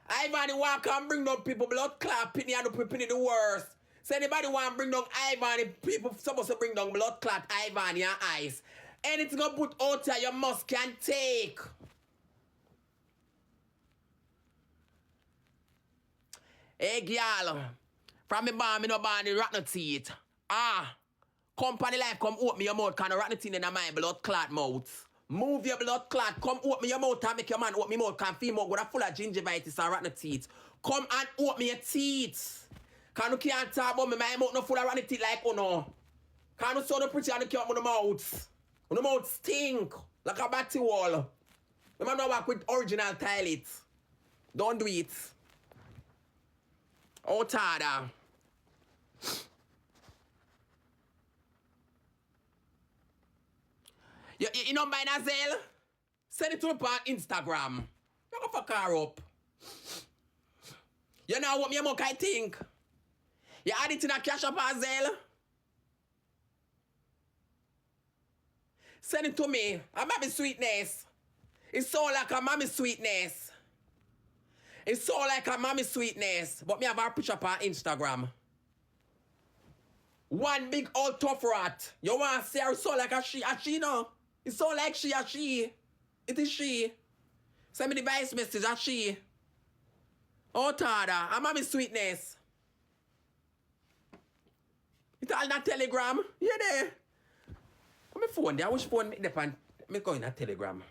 Ivany want to bring down people blood clot, Penny and the Penny the worst. So anybody want to bring down Ivany, people supposed to bring down blood clot, Ivany and ice. Anything you put out there, you must can take. Hey, girl. From me born, me no born the rotten teeth. Company life, come open your mouth, can rotten teeth in my blood clot mouth. Move your blood clot, come open your mouth and make your man open your mouth, can feel mouth with a full of gingivitis and rotten teeth. Come and open your teeth. Can you can't talk about me, my mouth no full of rotten teeth like no. Can you so pretty and you can't open the mouth? The mouth stink like a batty wall. You man not work with original toilet. Don't do it. Out harder. You know by Nazel? Send it to me on Instagram. You go fuck her up. You know what me muck I think? You add it in a cash up Azel? Send it to me. A mommy sweetness. It's so like a mommy sweetness. It's so like a mommy sweetness. But me have a picture up on Instagram. One big old tough rat. You want to see her so like a she no? It's so like she. It is she. Send me the voice message a she. Oh Tada, a mommy sweetness. It's all in a telegram. You there? On my phone there. Which phone me depend? Me go in a telegram.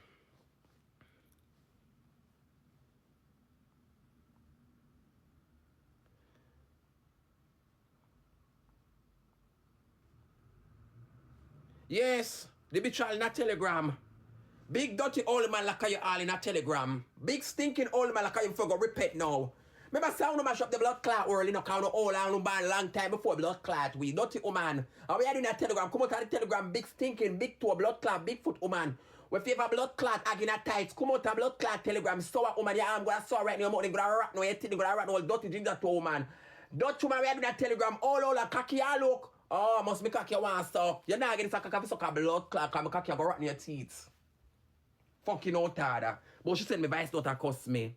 Yes, the bitch all in a telegram. Big dirty old man like you all in a telegram. Big stinking old man like you forgot repeat now. Remember say I want to mash up the blood clot world, you know, count all and ban long time before blood clot we dirty woman. And we are doing a telegram. Come out of the telegram, big stinking, big toe, blood clot, big foot woman. We favor blood clot again at tights. Come out of blood clot telegram, sour woman, your arm gonna sour right now, you're gonna rat no, your teeth gonna rat no, dirty ginger toe woman. Dutch woman, we are doing a telegram, all a cocky all look. Oh, must be cocky one so. You're not getting a suck a blood clot, cause my cocky go rot in your teeth. Fucking out harder. But she send me vice note and cuss me.